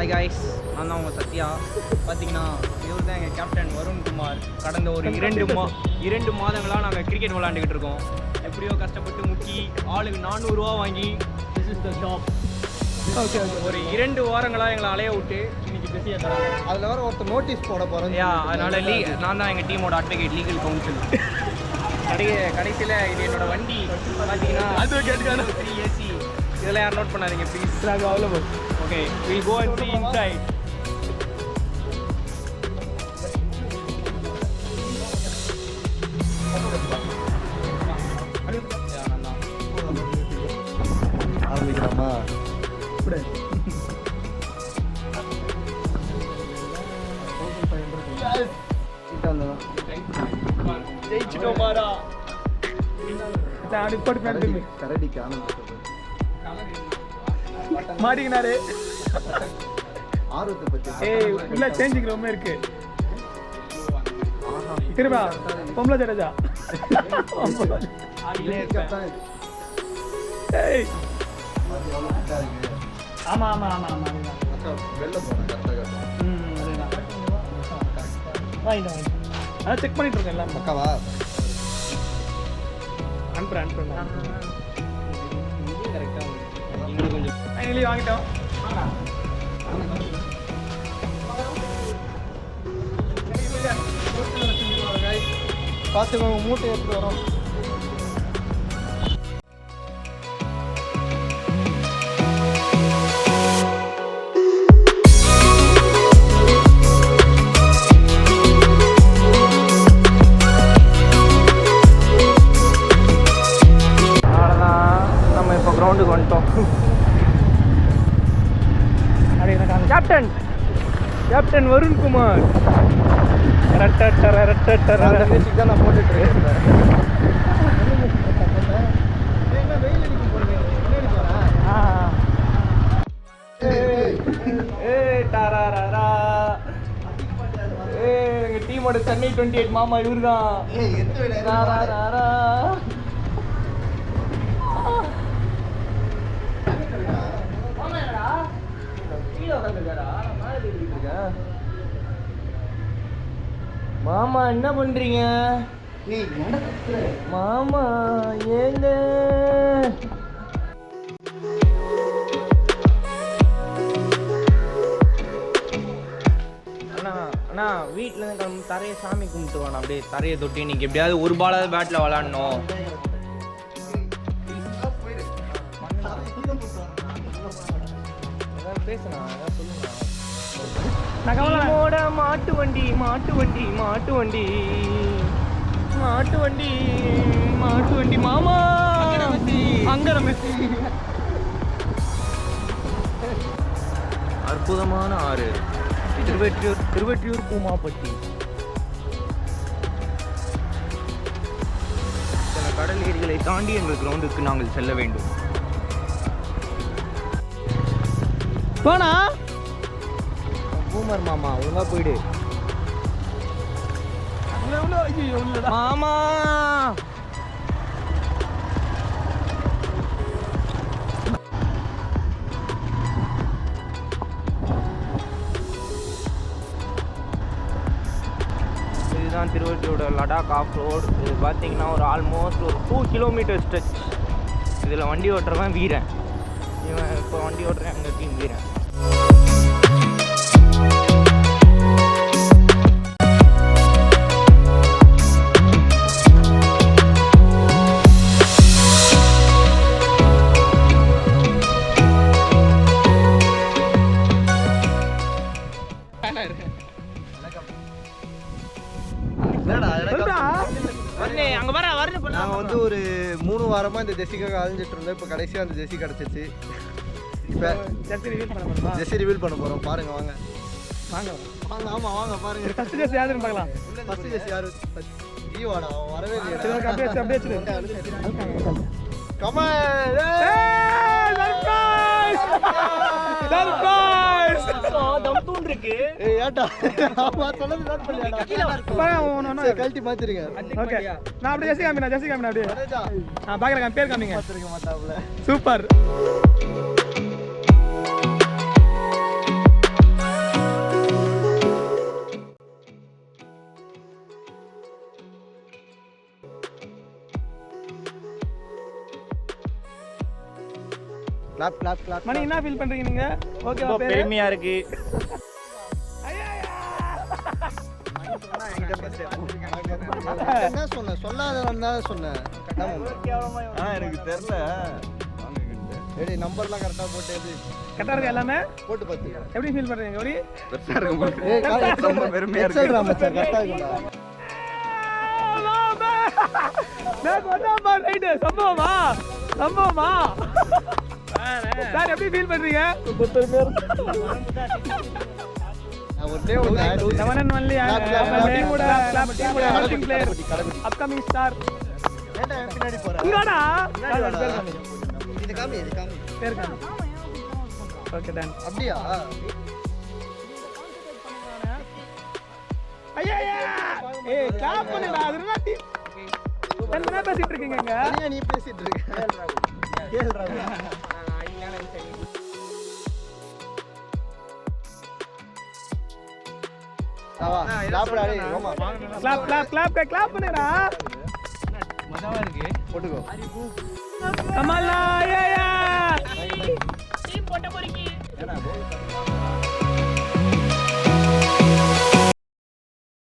Hi guys, நான் தான் உங்கள் சத்யா. பார்த்தீங்கன்னா இவர் தான் எங்கள் கேப்டன் வருண்குமார். கடந்த ஒரு 2 மாதங்களாக நாங்கள் கிரிக்கெட் விளாண்டுக்கிட்டு இருக்கோம். எப்படியோ கஷ்டப்பட்டு முக்கி ஆளுக்கு 400 ரூபா வாங்கி this is the job. Okay, ஒரு 2 வாரங்களாக எங்களை அலைய விட்டு இன்னைக்கு பிஸியாக தராங்க. அதில் வர ஒருத்தர் நோட்டீஸ் போட போகிறேன். அதனால நான் தான் எங்கள் டீமோட அட்வொகேட், லீகல் கவுன்சில். கடைசியில் இது என்னோட வண்டி. பார்த்தீங்கன்னா அட்வொகேட் 3 ஏசி. இதெல்லாம் யாரும் நோட் பண்ணாதீங்க please. Available. Okay, we'll go and see inside. ஆரம்பிக்கலாமா? ஜெயிச்சிட்டோமாரா. கரடிக்கு மாட்டிக்கினாரு. ஆர்வத்தை பற்றி உள்ள சேஞ்சிங் ரொம்ப இருக்கு. திரும்பா பொம்பளை ஜடேஜா. ஆமா ஆமா ஆமா ஆமா வெளில போனேன் கரெக்டாக. அதான் செக் பண்ணிட்டு இருக்கேன் எல்லாம். பக்காவா அனுப்புறேன் கரெக்டாக நீங்களும் கொஞ்சம் ஃபைனலி வாங்கிட்டோம். பார்த்துக்கோங்க, மூட்டை எடுத்துட்டு வரோம். நம்ம இப்போ கிரவுண்டுக்கு வந்துட்டோம். கேப்டன் வருண்குமார். மியூசிக் தான் நான் போட்டுட்டு இருக்கேன். எங்க டீமோட சென்னை 28 மாமா இவரு தான். மாமா என்ன பண்றீங்க மாமா? ஏங்க அண்ணா வீட்டில் இருந்து கிளம்பி தரையை சாமி கும்பிட்டு வாண்ணா. அப்படியே தரையை தொட்டி இன்னைக்கு எப்படியாவது ஒரு பாலாவது பேட்டில் விளாடணும். பேசுனா சொல்லுங்க. நகமோட மாட்டு வண்டி மாட்டு வண்டி மாட்டு வண்டி மாட்டு வண்டி மாட்டு வண்டி மாமா அங்க மெஸ்ஸி. அற்புதமான ஆறு திருவெற்றியூர் பூமாப்பட்டி. சில கடல் ஏரிகளை தாண்டி எங்கள் கிரவுண்டுக்கு நாங்கள் செல்ல வேண்டும். போனா பூமர் மாமா ஒழுங்கா போயிடு மாமா. இதுதான் திருவள்ளுவோட லடாக் ஆஃப் ரோடு. இது பார்த்தீங்கன்னா ஒரு ஆல்மோஸ்ட் ஒரு 2 கிலோமீட்டர் ஸ்ட்ரெச். இதில் வண்டி ஓட்டுறவன் வீரன். இவன் இப்போ வண்டி ஓட்டுறேன் எங்கள் டீம் வீரன். நான் வந்து ஒரு 3 வாரமாக இந்த ஜெர்சிக்காக அலைஞ்சிட்டு இருந்தேன். இப்போ கடைசியாக அந்த ஜெர்சி கிடச்சிச்சு. இப்போ ஜெர்சி ரிவீல் பண்ண போகிறோம். பாருங்க வாங்க வாங்க வாங்க. ஆமாம் வாங்க பாருங்க. ஃபர்ஸ்ட் ஜெர்சி யாருன்னு பார்க்கலாம். ஃபர்ஸ்ட் ஜெர்சி யாரு? ஈவாடா வரவே இல்லையா? கமான் சர்ப்ரைஸ் தம் தூண் இருக்கு. ஏய் ஏட்டா ஆமா சொன்னது நோட் பண்ணியாடா. கழட்டி மாத்திருங்க. ஓகே நான் அப்படியே ஜெர்சி காமினா அப்படியே நான் பாக்குறேன். பேர் காமிங்க. மாத்திருக்க மாட்டாப்ல. சூப்பர். கிளாப் கிளாப் கிளாப் மணி என்ன ஃபீல் பண்றீங்க நீங்க ஓகேவா பேரு பெருமையா இருக்கு. என்ன சொன்னேன் சொல்லாதவன் தான் சொன்னேன் எனக்கு தெரியல. ரெடி நம்பர்லாம் கரெக்டாக போட்டு எப்படி கரெக்டா இருக்கு எல்லாமே போட்டு பார்த்து எப்படி ஃபீல் பண்றீங்க கௌரி ரொம்ப பெருமையா இருக்கு. கரெக்டாக இருக்குடா சம்பவமா சம்பவமா சார் எப்படி ஃபீல் பண்றீங்க ஒன்றே ஒன்று செவன் அண்ட் ஒன்லி டீமோட ஹோஸ்டிங் பிளேயர் அப்கமிங் ஸ்டார் பின்னாடி போகிறேன் இங்கடா இது காமி இது காமி பேர் காமி ஓகே டன் அப்படியா ஐயா ஏய் கிளாப் பண்ணுடா அதுனா என்ன பேசிட்டு இருக்கீங்க இங்க தனியா நீ பேசிட்டு இருக்க கேள்றா ஆவா லாப்டா டேய் ரோமா கிளாப் பண்ணுடா மஜாவா இருக்கு. போட்டுக்கோ கமலா ஐயா டீம் போட்ட போறீங்க